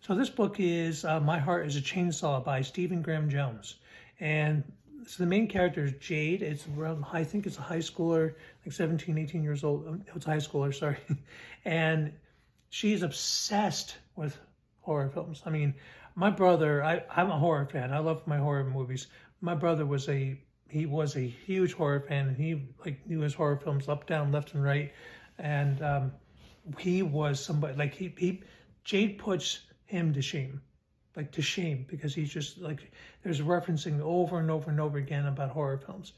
So this book is My Heart is a Chainsaw by Stephen Graham Jones. And so the main character is Jade. It's around, I think it's a high schooler, like 17, 18 years old. It's a high schooler, sorry. And she's obsessed with horror films. I mean, my brother, I'm a horror fan. I love my horror movies. My brother he was a huge horror fan, and he like knew his horror films up, down, left, and right. And he was somebody like Jade puts him to shame, like to shame, because he's just like there's referencing over and over and over again about horror films.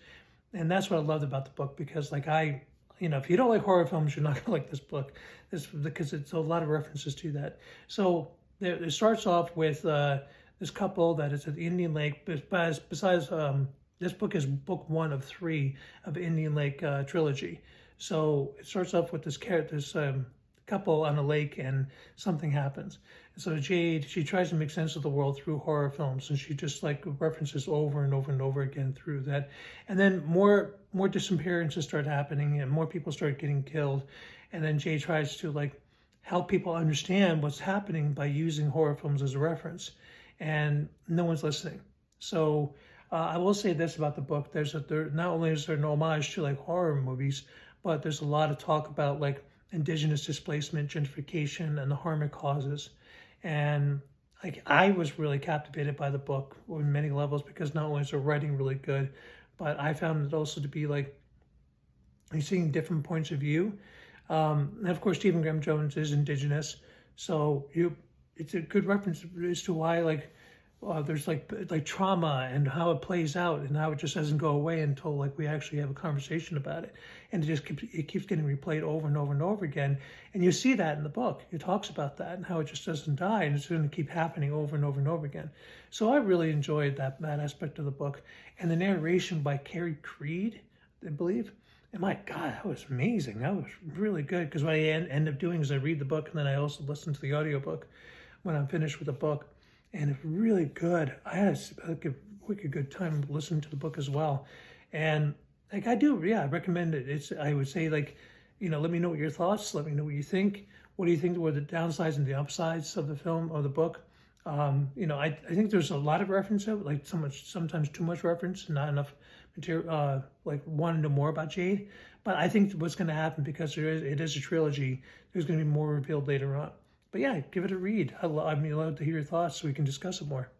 And that's what I loved about the book, because like if you don't like horror films, you're not gonna like this book. This because it's a lot of references to that. So it starts off with this couple that is at the Indian Lake. Besides, this book is book one of three of Indian Lake trilogy. So it starts off with this couple on a lake, and something happens. And so Jade, she tries to make sense of the world through horror films, and she just like references over and over and over again through that. And then more disappearances start happening, and more people start getting killed. And then Jade tries to like help people understand what's happening by using horror films as a reference, and no one's listening. So I will say this about the book: there not only is there an homage to like horror movies, but there's a lot of talk about like indigenous displacement, gentrification, and the harm it causes. And like I was really captivated by the book on many levels, because not only is the writing really good, but I found it also to be like you're seeing different points of view. And of course, Stephen Graham Jones is indigenous, so it's a good reference as to why like there's like trauma and how it plays out, and how it just doesn't go away until like we actually have a conversation about it, and it keeps getting replayed over and over and over again. And you see that in the book. It talks about that and how it just doesn't die, and it's going to keep happening over and over and over again. So I really enjoyed that aspect of the book, and the narration by Carrie Creed, I believe. And my God, that was amazing. That was really good, because what I end up doing is I read the book, and then I also listen to the audiobook when I'm finished with the book. And it's really good. I had a wicked good time listening to the book as well. And like I recommend it. I would say like, let me know what your thoughts, let me know what you think. What do you think were the downsides and the upsides of the film or the book? I think there's a lot of reference of it, like sometimes too much reference, not enough material, like wanting to know more about Jade. But I think what's going to happen, because it is a trilogy, there's going to be more revealed later on. But yeah, give it a read. I'd love to hear your thoughts so we can discuss it more.